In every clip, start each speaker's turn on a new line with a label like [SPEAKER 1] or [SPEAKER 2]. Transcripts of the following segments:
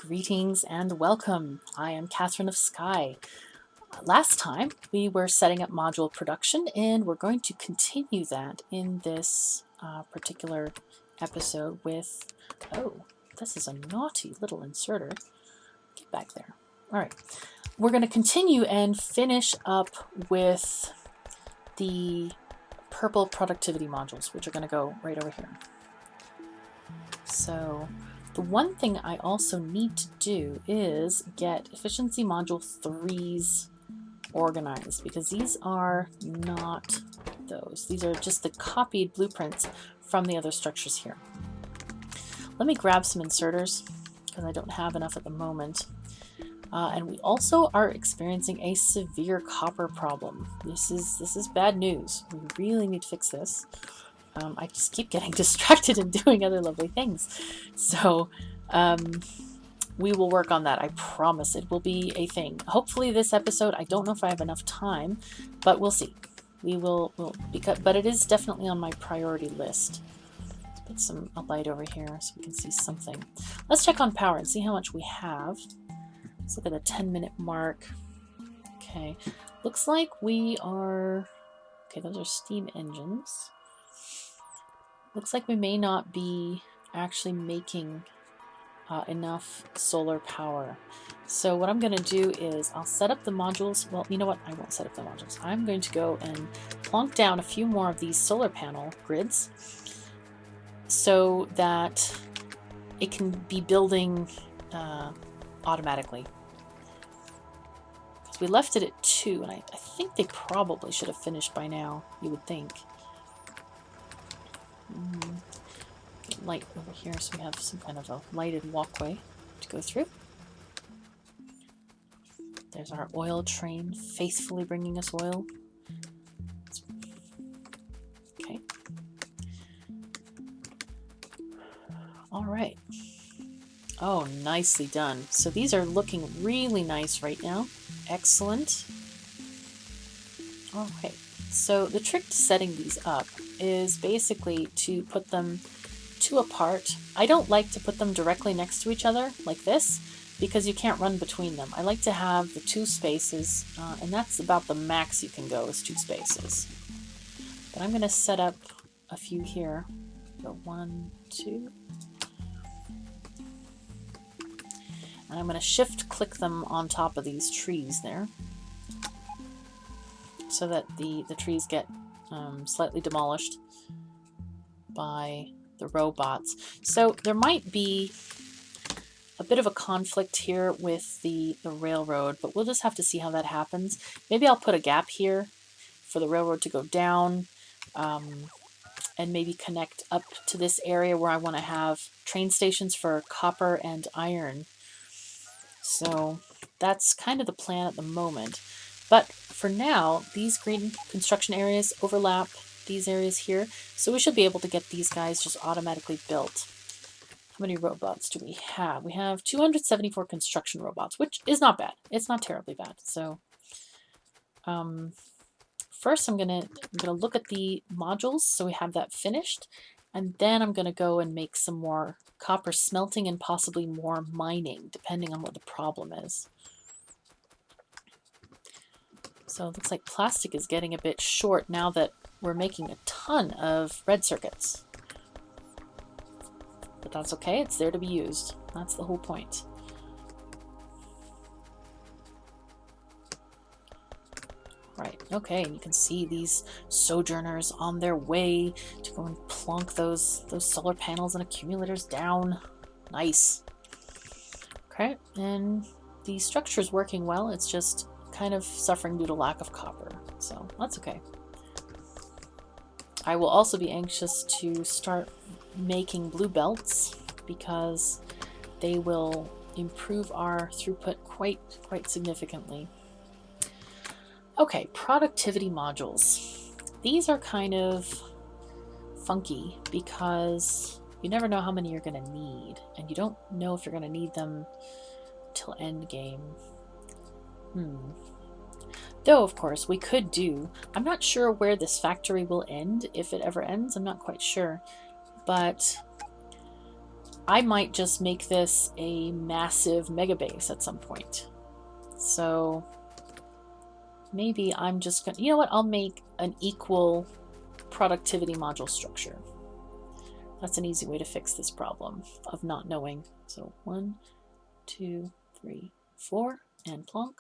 [SPEAKER 1] Greetings and welcome. I am KatherineOfSky. Last time we were setting up module production, and we're going to continue that in this particular episode with, oh, this is a naughty little inserter. Get back there. All right. We're going to continue and finish up with the purple productivity modules, which are going to go right over here. So the one thing I also need to do is get efficiency module 3s organized, because these are not those. These are just the copied blueprints from the other structures here. Let me grab some inserters because I don't have enough at the moment. And we also are experiencing a severe copper problem. This is bad news. We really need to fix this. I just keep getting distracted and doing other lovely things. So we will work on that. I promise it will be a thing. Hopefully this episode, I don't know if I have enough time, but we'll see. But it is definitely on my priority list. Let's put a light over here so we can see something. Let's check on power and see how much we have. Let's look at the 10-minute mark. Okay, looks like we are, okay, those are steam engines. Looks like we may not be actually making enough solar power. So what I'm going to do is I'll set up the modules. Well, you know what? I won't set up the modules. I'm going to go and plonk down a few more of these solar panel grids so that it can be building automatically. Because we left it at 2, and I think they probably should have finished by now, you would think. Light over here so we have some kind of a lighted walkway to go through. There's our oil train faithfully bringing us oil. Okay. All right. Oh, nicely done. So these are looking really nice right now. Excellent. All right. So the trick to setting these up is basically to put them 2 apart. I don't like to put them directly next to each other like this because you can't run between them. I like to have the 2 spaces, and that's about the max you can go is 2 spaces. But I'm going to set up a few here. So 1, 2. And I'm going to shift click them on top of these trees there, so that the trees get slightly demolished by the robots. So there might be a bit of a conflict here with the railroad, but we'll just have to see how that happens. Maybe I'll put a gap here for the railroad to go down, and maybe connect up to this area where I want to have train stations for copper and iron. So that's kind of the plan at the moment. But for now, these green construction areas overlap these areas here, so we should be able to get these guys just automatically built. How many robots do we have? We have 274 construction robots, which is not bad. It's not terribly bad. So first I'm gonna look at the modules so we have that finished, and then I'm gonna go and make some more copper smelting and possibly more mining, depending on what the problem is. So it looks like plastic is getting a bit short now that we're making a ton of red circuits. But that's okay, it's there to be used. That's the whole point. Right, okay, and you can see these sojourners on their way to go and plonk those solar panels and accumulators down. Nice. Okay, and the structure's working well, it's just kind of suffering due to lack of copper, so that's okay. I will also be anxious to start making blue belts because they will improve our throughput quite significantly. Okay, productivity modules. These are kind of funky because you never know how many you're going to need, and you don't know if you're going to need them till end game. Though, of course, we could do... I'm not sure where this factory will end, if it ever ends. I'm not quite sure. But I might just make this a massive mega base at some point. So maybe I'm just gonna, you know what, I'll make an equal productivity module structure. That's an easy way to fix this problem of not knowing. So 1, 2, 3, 4, and plonk.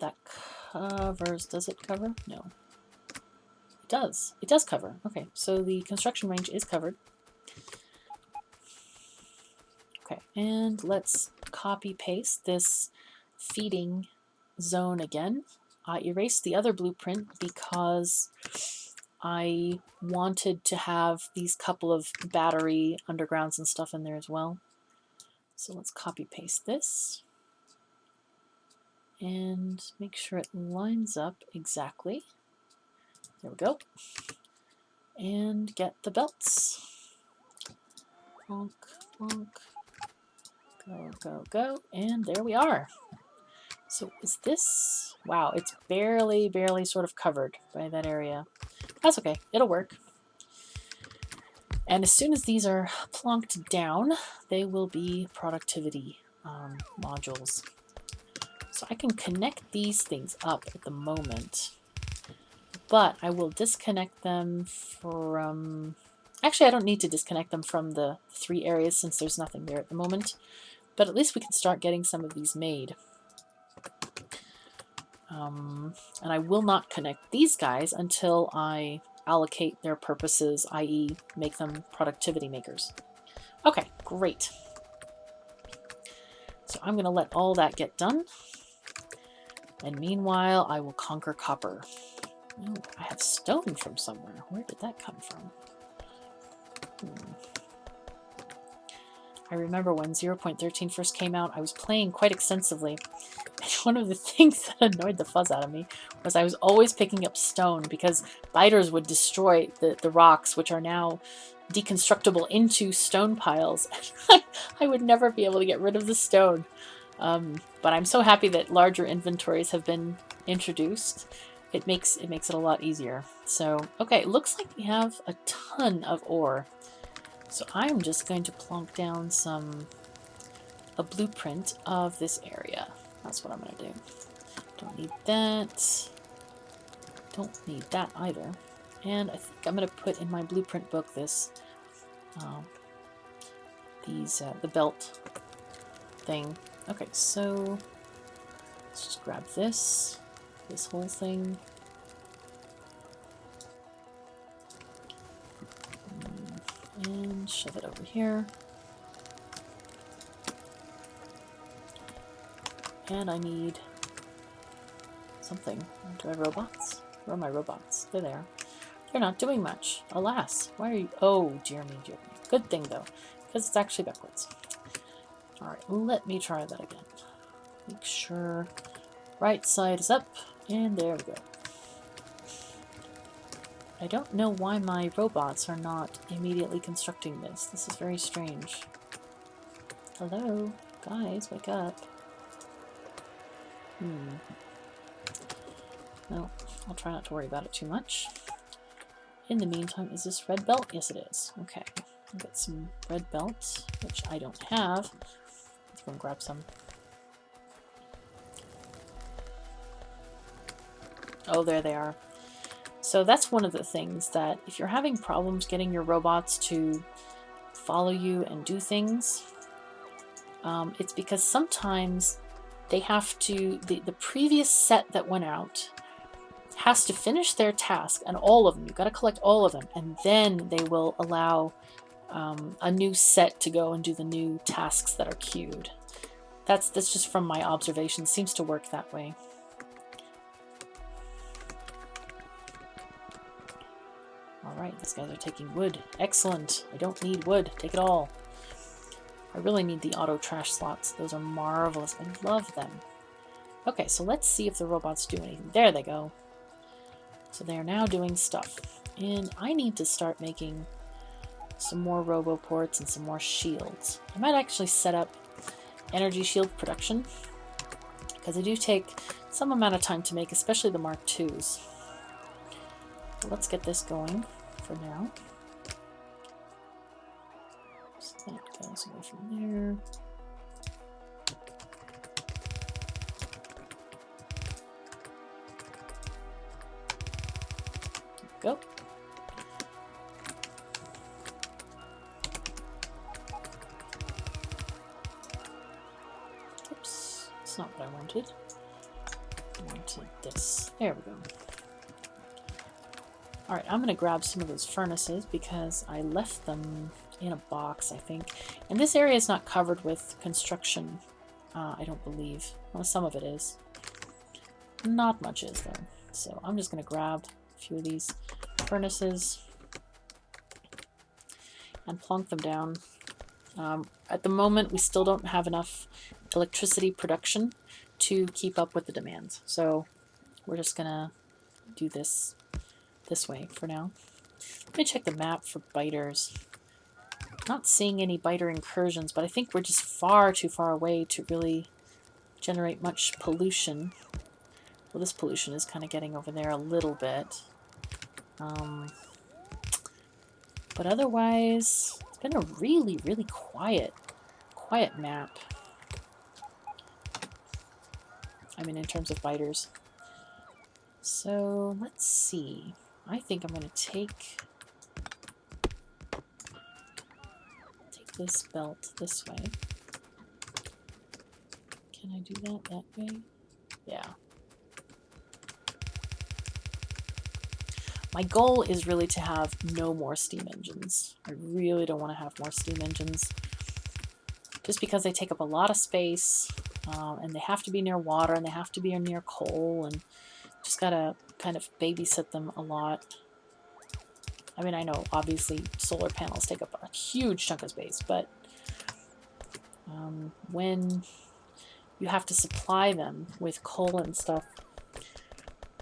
[SPEAKER 1] That covers, does it cover? No. It does. It does cover. Okay, so the construction range is covered. Okay, and let's copy paste this feeding zone again. I erased the other blueprint because I wanted to have these couple of battery undergrounds and stuff in there as well. So let's copy paste this and make sure it lines up exactly. There we go. And get the belts. Plonk, plonk. Go, go, go. And there we are. So is this... Wow, it's barely sort of covered by that area. That's okay. It'll work. And as soon as these are plonked down, they will be productivity modules. So I can connect these things up at the moment. But I will disconnect them from... Actually, I don't need to disconnect them from the 3 areas since there's nothing there at the moment. But at least we can start getting some of these made. And I will not connect these guys until I allocate their purposes, i.e. make them productivity makers. Okay, great. So I'm going to let all that get done. And meanwhile, I will conquer copper. Oh, I have stone from somewhere. Where did that come from? I remember when 0.13 first came out, I was playing quite extensively. And one of the things that annoyed the fuzz out of me was I was always picking up stone because biters would destroy the rocks, which are now deconstructible into stone piles. I would never be able to get rid of the stone. But I'm so happy that larger inventories have been introduced. It makes it a lot easier. So, okay, it looks like we have a ton of ore. So I'm just going to plonk down a blueprint of this area. That's what I'm going to do. Don't need that. Don't need that either. And I think I'm going to put in my blueprint book this, the belt thing. Okay, so let's just grab this whole thing. And shove it over here. And I need something. Do I have robots? Where are my robots? They're there. They're not doing much. Alas. Why are you... Oh, dear me, dear me. Good thing, though, because it's actually backwards. Alright, let me try that again. Make sure right side is up. And there we go. I don't know why my robots are not immediately constructing this. This is very strange. Hello? Guys, wake up. Well, I'll try not to worry about it too much. In the meantime, is this red belt? Yes, it is. Okay. I'll get some red belt, which I don't have. Let's go and grab some. Oh, there they are. So that's one of the things that if you're having problems getting your robots to follow you and do things, it's because sometimes they have to, the previous set that went out has to finish their task, and all of them, you've got to collect all of them, and then they will allow a new set to go and do the new tasks that are queued. That's just from my observation. Seems to work that way. Alright, these guys are taking wood. Excellent. I don't need wood. Take it all. I really need the auto trash slots. Those are marvelous. I love them. Okay, so let's see if the robots do anything. There they go. So they are now doing stuff. And I need to start making some more roboports and some more shields. I might actually set up energy shield production, because they do take some amount of time to make, especially the Mark IIs. Let's get this going for now. That goes away from there. Go. Oops, it's not what I wanted. I wanted this. There we go. Alright, I'm going to grab some of those furnaces because I left them in a box, I think. And this area is not covered with construction, I don't believe. Well, some of it is. Not much is, though. So I'm just going to grab a few of these furnaces and plonk them down. At the moment, we still don't have enough electricity production to keep up with the demands. So we're just going to do this way for now. Let me check the map for biters. Not seeing any biter incursions, but I think we're just far too far away to really generate much pollution. Well, this pollution is kind of getting over there a little bit. But otherwise, it's been a really, really quiet map. I mean, in terms of biters. So, let's see. I think I'm going to take this belt this way. Can I do that way? Yeah. My goal is really to have no more steam engines. I really don't want to have more steam engines. Just because they take up a lot of space, and they have to be near water, and they have to be near coal, and just gotta kind of babysit them a lot. I mean, I know, obviously, solar panels take up a huge chunk of space, but when you have to supply them with coal and stuff,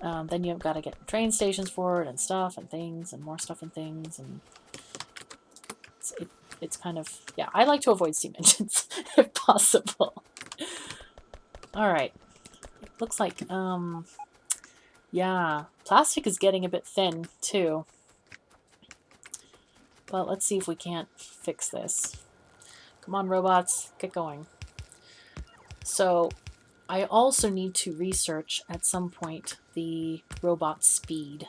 [SPEAKER 1] then you've got to get train stations for it and stuff and things and more stuff and things, and it's kind of, yeah, I like to avoid steam engines if possible. Alright, looks like, yeah, plastic is getting a bit thin too. But let's see if we can't fix this. Come on, robots, get going. So, I also need to research at some point the robot speed,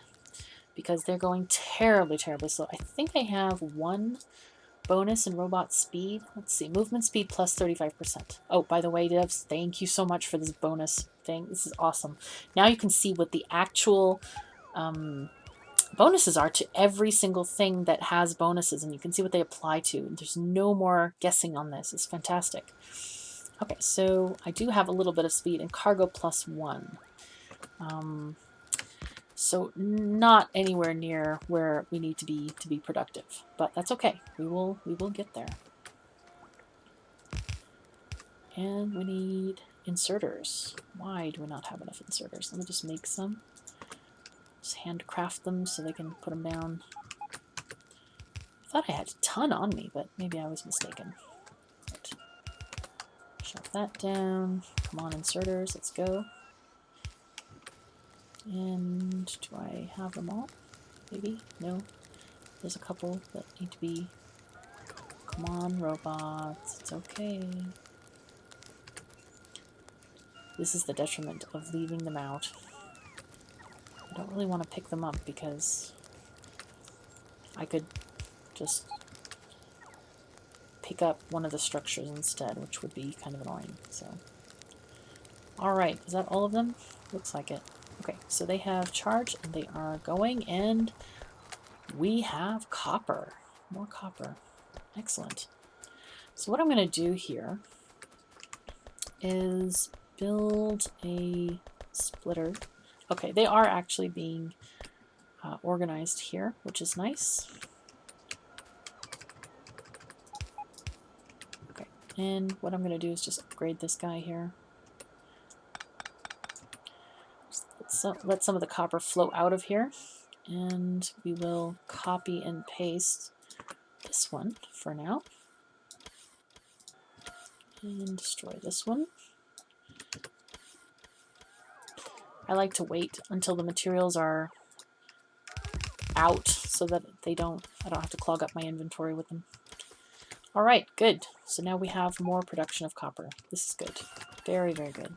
[SPEAKER 1] because they're going terribly, terribly slow. I think I have one bonus in robot speed. Let's see, movement speed plus 35%. Oh, by the way, devs, thank you so much for this bonus thing. This is awesome. Now you can see what the actual bonuses are to every single thing that has bonuses, and you can see what they apply to. There's no more guessing on this. It's fantastic. Okay, so I do have a little bit of speed and cargo +1. So not anywhere near where we need to be productive, but that's okay. We will get there. And we need inserters. Why do we not have enough inserters? Let me just make some. Just handcraft them so they can put them down. I thought I had a ton on me, but maybe I was mistaken. Right. Shut that down. Come on, inserters, let's go. And do I have them all? Maybe? No. There's a couple that need to be... Come on, robots. It's okay. This is the detriment of leaving them out. I don't really want to pick them up because I could just pick up one of the structures instead, which would be kind of annoying. So, alright, is that all of them? Looks like it. Okay, so they have charge and they are going, and we have copper. More copper. Excellent. So what I'm going to do here is build a splitter. Okay, they are actually being organized here, which is nice. Okay, and what I'm going to do is just upgrade this guy here. Let some of the copper flow out of here, and we will copy and paste this one for now, and destroy this one. I like to wait until the materials are out so that I don't have to clog up my inventory with them. All right, good. So now we have more production of copper. This is good. Very, very good.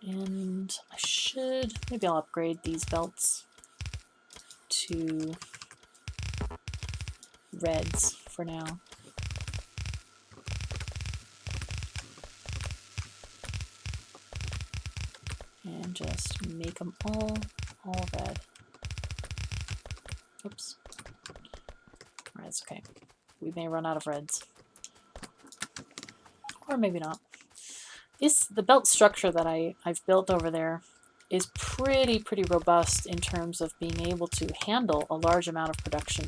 [SPEAKER 1] And I should, maybe I'll upgrade these belts to reds for now. And just make them all red. Oops. Alright, it's okay. We may run out of reds. Or maybe not. The belt structure that I've built over there is pretty robust in terms of being able to handle a large amount of production.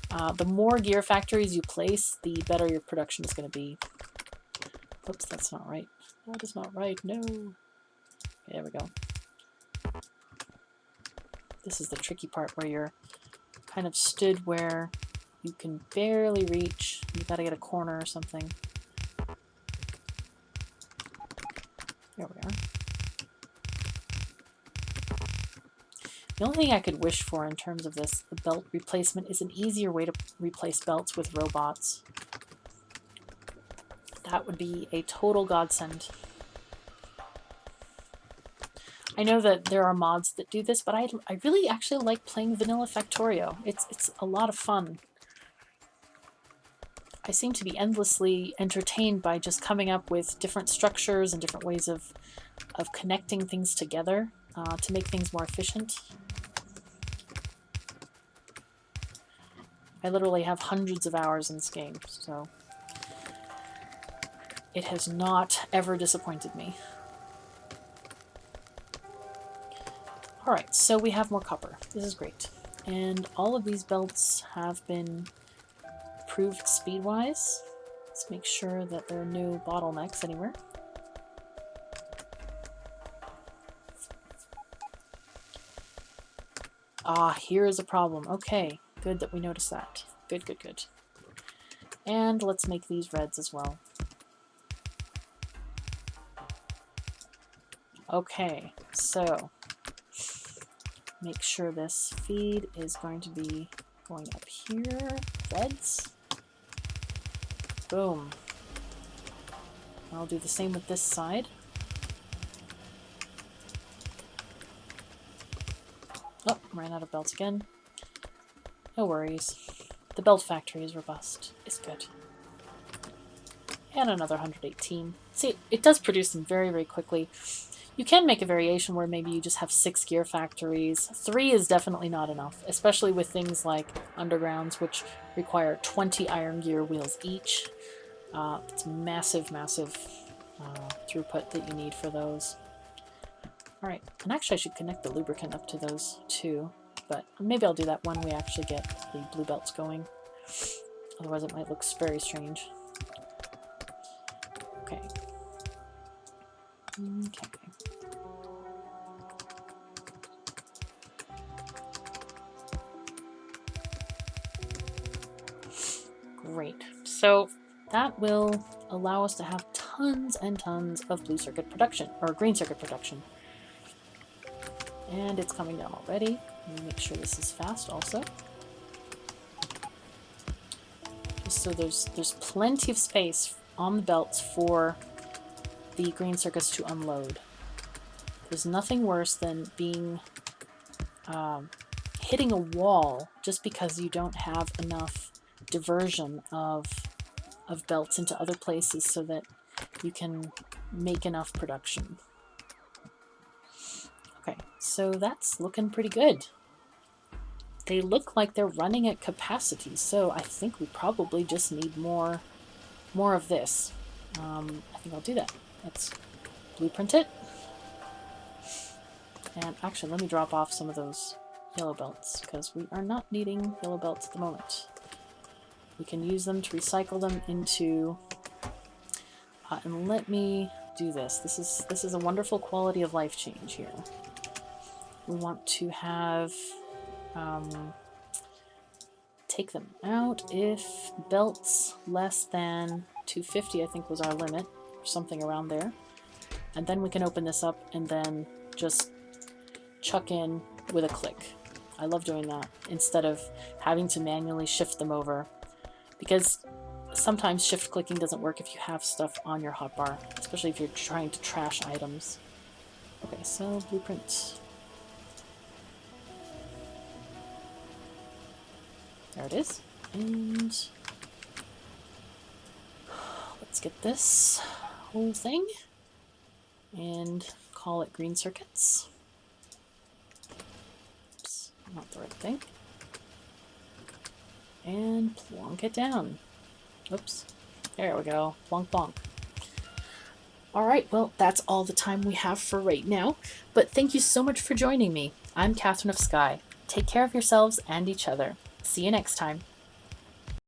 [SPEAKER 1] The more gear factories you place, the better your production is going to be. Oops, that's not right. That is not right. No. Okay, there we go. This is the tricky part where you're kind of stood where you can barely reach. You've got to get a corner or something. There we are. The only thing I could wish for in terms of this, the belt replacement, is an easier way to replace belts with robots. That would be a total godsend. I know that there are mods that do this, but I really actually like playing vanilla Factorio. It's a lot of fun. I seem to be endlessly entertained by just coming up with different structures and different ways of connecting things together to make things more efficient. I literally have hundreds of hours in this game, so it has not ever disappointed me. Alright, so we have more copper. This is great. And all of these belts have been improved speed-wise. Let's make sure that there are no bottlenecks anywhere. Ah, here is a problem. Okay, good that we noticed that. Good, good, good. And let's make these reds as well. Okay, so make sure this feed is going to be going up here. Reds. Boom. I'll do the same with this side. Oh, ran out of belts again. No worries. The belt factory is robust. It's good. And another 118. See, it does produce them very, very quickly. You can make a variation where maybe you just have 6 gear factories. 3 is definitely not enough, especially with things like undergrounds, which require 20 iron gear wheels each. It's massive throughput that you need for those. Alright, and actually I should connect the lubricant up to those too, but maybe I'll do that when we actually get the blue belts going. Otherwise it might look very strange. Okay. Okay. Great. So that will allow us to have tons and tons of blue circuit production, or green circuit production. And it's coming down already. Let me make sure this is fast also. Just so there's plenty of space on the belts for the green circuits to unload. There's nothing worse than being hitting a wall just because you don't have enough diversion of belts into other places so that you can make enough production. Okay, so that's looking pretty good. They look like they're running at capacity, so I think we probably just need more of this. I think I'll do that. Let's blueprint it. And actually, let me drop off some of those yellow belts, because we are not needing yellow belts at the moment. We can use them to recycle them into... and let me do this. This is a wonderful quality of life change here. We want to have... take them out if belts less than 250, I think was our limit, or something around there. And then we can open this up and then just chuck in with a click. I love doing that instead of having to manually shift them over, because sometimes shift clicking doesn't work if you have stuff on your hotbar, especially if you're trying to trash items. Okay, so blueprint. There it is. And let's get this whole thing and call it green circuits. Oops, not the right thing. And plonk it down. Oops. There we go. Plonk, plonk. Alright, well, that's all the time we have for right now. But thank you so much for joining me. I'm KatherineOfSky. Take care of yourselves and each other. See you next time.